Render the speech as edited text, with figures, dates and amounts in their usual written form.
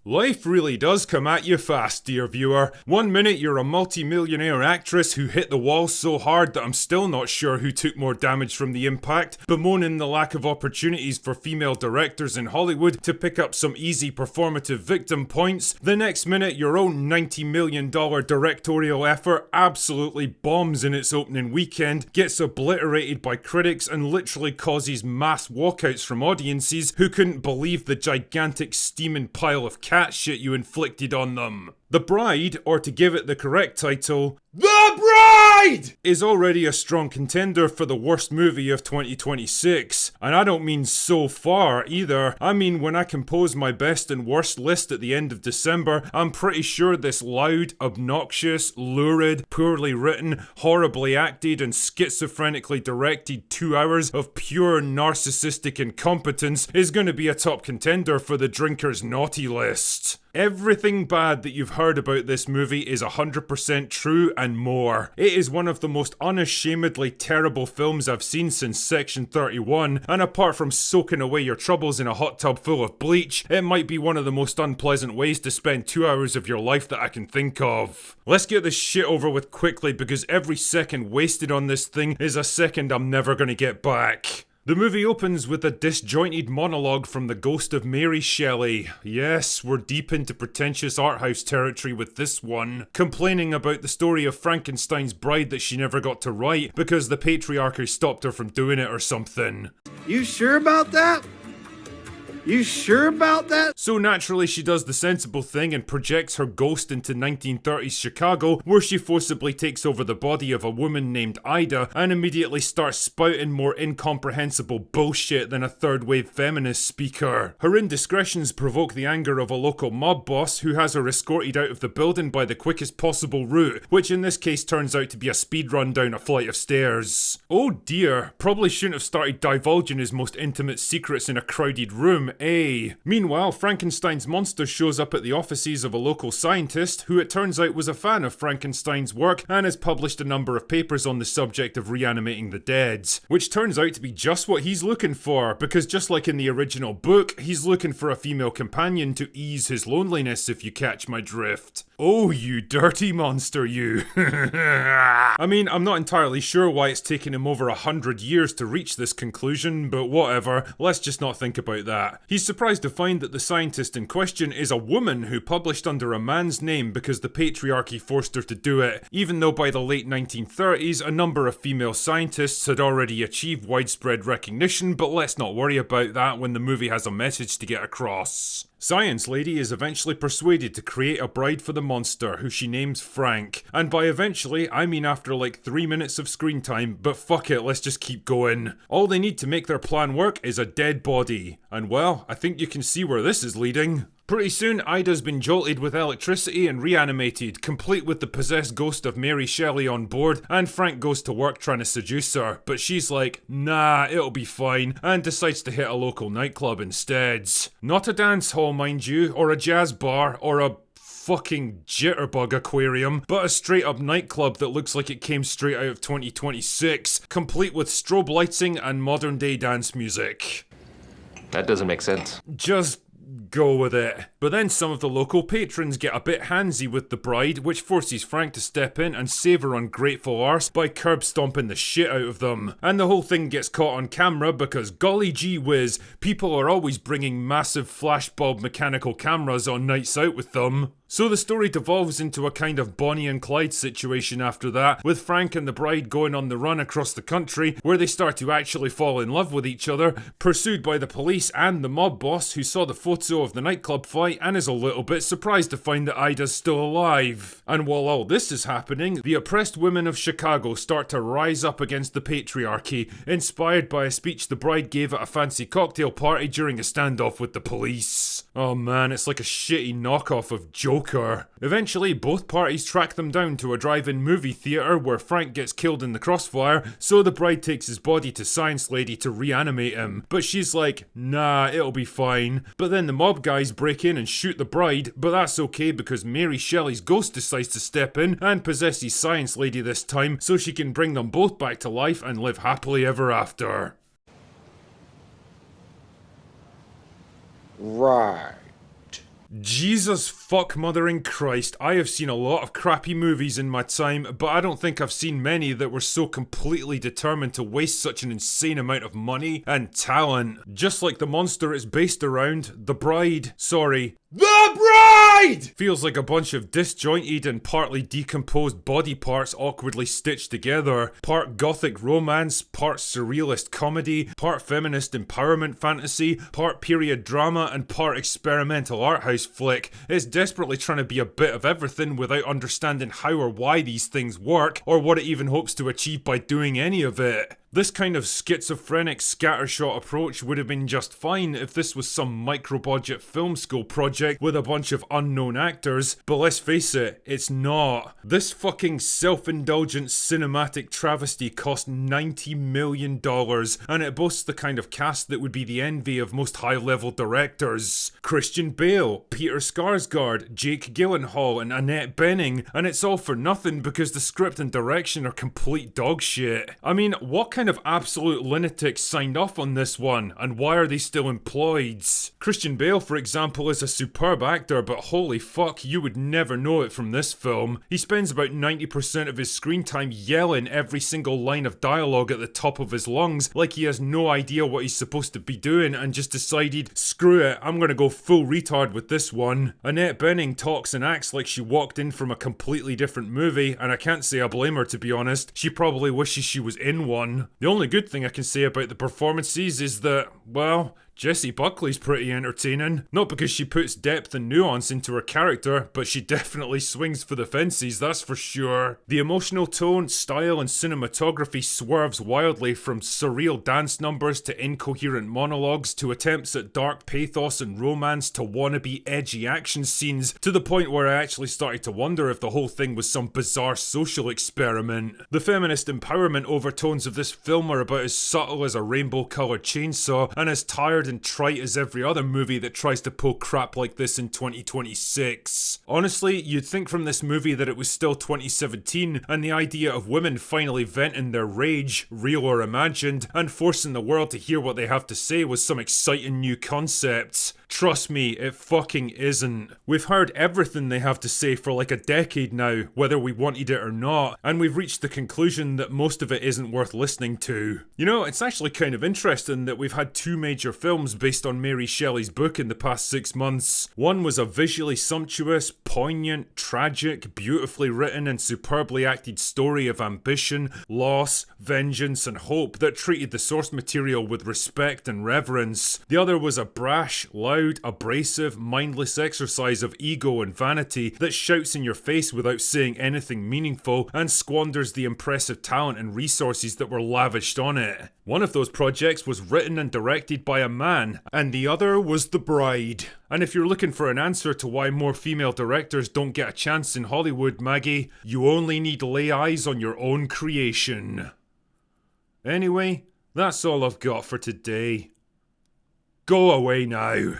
Life really does come at you fast, dear viewer. One minute you're a multi-millionaire actress who hit the wall so hard that I'm still not sure who took more damage from the impact, bemoaning the lack of opportunities for female directors in Hollywood to pick up some easy performative victim points. The next minute your own $90 million directorial effort absolutely bombs in its opening weekend, gets obliterated by critics and literally causes mass walkouts from audiences who couldn't believe the gigantic steaming pile of cat shit you inflicted on them. The Bride, or to give it the correct title, The Bride, is already a strong contender for the worst movie of 2026. And I don't mean so far either. I mean when I compose my best and worst list at the end of December, I'm pretty sure this loud, obnoxious, lurid, poorly written, horribly acted and schizophrenically directed 2 hours of pure narcissistic incompetence is going to be a top contender for the drinker's naughty list. Everything bad that you've heard about this movie is 100% true and more. It is one of the most unashamedly terrible films I've seen since Section 31, and apart from soaking away your troubles in a hot tub full of bleach, it might be one of the most unpleasant ways to spend 2 hours of your life that I can think of. Let's get this shit over with quickly because every second wasted on this thing is a second I'm never gonna get back. The movie opens with a disjointed monologue from the ghost of Mary Shelley. Yes, we're deep into pretentious art house territory with this one, complaining about the story of Frankenstein's bride that she never got to write because the patriarchy stopped her from doing it or something. You sure about that? You sure about that? So naturally she does the sensible thing and projects her ghost into 1930s Chicago, where she forcibly takes over the body of a woman named Ida and immediately starts spouting more incomprehensible bullshit than a third-wave feminist speaker. Her indiscretions provoke the anger of a local mob boss who has her escorted out of the building by the quickest possible route, which in this case turns out to be a speed run down a flight of stairs. Oh dear, probably shouldn't have started divulging his most intimate secrets in a crowded room, eh? Meanwhile, Frankenstein's monster shows up at the offices of a local scientist who it turns out was a fan of Frankenstein's work and has published a number of papers on the subject of reanimating the dead, which turns out to be just what he's looking for, because just like in the original book, he's looking for a female companion to ease his loneliness, if you catch my drift. Oh, you dirty monster, you. I mean, I'm not entirely sure why it's taken him over 100 years to reach this conclusion, but whatever, let's just not think about that. He's surprised to find that the scientist in question is a woman who published under a man's name because the patriarchy forced her to do it, even though by the late 1930s a number of female scientists had already achieved widespread recognition, but let's not worry about that when the movie has a message to get across. Science Lady is eventually persuaded to create a bride for the monster, who she names Frank. And by eventually, I mean after like 3 minutes of screen time, but fuck it, let's just keep going. All they need to make their plan work is a dead body. And well, I think you can see where this is leading. Pretty soon, Ida's been jolted with electricity and reanimated, complete with the possessed ghost of Mary Shelley on board, and Frank goes to work trying to seduce her, but she's like, nah, it'll be fine, and decides to hit a local nightclub instead. Not a dance hall, mind you, or a jazz bar, or a fucking jitterbug aquarium, but a straight up nightclub that looks like it came straight out of 2026, complete with strobe lighting and modern day dance music. That doesn't make sense. Just go with it. But then some of the local patrons get a bit handsy with the bride, which forces Frank to step in and save her ungrateful arse by curb stomping the shit out of them. And the whole thing gets caught on camera because golly gee whiz, people are always bringing massive flashbulb mechanical cameras on nights out with them. So the story devolves into a kind of Bonnie and Clyde situation after that, with Frank and the bride going on the run across the country, where they start to actually fall in love with each other, pursued by the police and the mob boss who saw the photo of the nightclub fight and is a little bit surprised to find that Ida's still alive. And while all this is happening, the oppressed women of Chicago start to rise up against the patriarchy, inspired by a speech the bride gave at a fancy cocktail party during a standoff with the police. Oh man, it's like a shitty knockoff of Joker. Eventually, both parties track them down to a drive-in movie theatre where Frank gets killed in the crossfire, so the bride takes his body to Science Lady to reanimate him. But she's like, nah, it'll be fine. But then the mob guys break in and shoot the bride, but that's okay because Mary Shelley's ghost decides to step in and possesses Science Lady this time so she can bring them both back to life and live happily ever after. Right. Jesus fuck mothering Christ, I have seen a lot of crappy movies in my time, but I don't think I've seen many that were so completely determined to waste such an insane amount of money and talent. Just like the monster it's based around, The Bride feels like a bunch of disjointed and partly decomposed body parts awkwardly stitched together. Part gothic romance, part surrealist comedy, part feminist empowerment fantasy, part period drama, and part experimental art house flick. It's desperately trying to be a bit of everything without understanding how or why these things work, or what it even hopes to achieve by doing any of it. This kind of schizophrenic scattershot approach would have been just fine if this was some micro-budget film school project with a bunch of unknown actors, but let's face it, it's not. This fucking self-indulgent cinematic travesty cost $90 million, and it boasts the kind of cast that would be the envy of most high-level directors. Christian Bale, Peter Skarsgård, Jake Gyllenhaal, and Annette Bening, and it's all for nothing because the script and direction are complete dog shit. I mean, what kind of absolute lunatics signed off on this one, and why are they still employed? Christian Bale, for example, is a superb actor, but holy fuck, you would never know it from this film. He spends about 90% of his screen time yelling every single line of dialogue at the top of his lungs, like he has no idea what he's supposed to be doing and just decided, screw it, I'm gonna go full retard with this one. Annette Bening talks and acts like she walked in from a completely different movie, and I can't say I blame her, to be honest. She probably wishes she was in one. The only good thing I can say about the performances is that, well, Jessie Buckley's pretty entertaining. Not because she puts depth and nuance into her character, but she definitely swings for the fences, that's for sure. The emotional tone, style, and cinematography swerves wildly from surreal dance numbers to incoherent monologues to attempts at dark pathos and romance to wannabe edgy action scenes, to the point where I actually started to wonder if the whole thing was some bizarre social experiment. The feminist empowerment overtones of this film are about as subtle as a rainbow-coloured chainsaw, and as tired and trite as every other movie that tries to pull crap like this in 2026. Honestly, you'd think from this movie that it was still 2017, and the idea of women finally venting their rage, real or imagined, and forcing the world to hear what they have to say was some exciting new concept. Trust me, it fucking isn't. We've heard everything they have to say for like a decade now, whether we wanted it or not, and we've reached the conclusion that most of it isn't worth listening to. You know, it's actually kind of interesting that we've had two major films based on Mary Shelley's book in the past 6 months. One was a visually sumptuous, poignant, tragic, beautifully written and superbly acted story of ambition, loss, vengeance and hope that treated the source material with respect and reverence. The other was a brash, loud, abrasive, mindless exercise of ego and vanity that shouts in your face without saying anything meaningful and squanders the impressive talent and resources that were lavished on it. One of those projects was written and directed by a man, and the other was The Bride. And if you're looking for an answer to why more female directors don't get a chance in Hollywood, Maggie, you only need to lay eyes on your own creation. Anyway, that's all I've got for today. Go away now.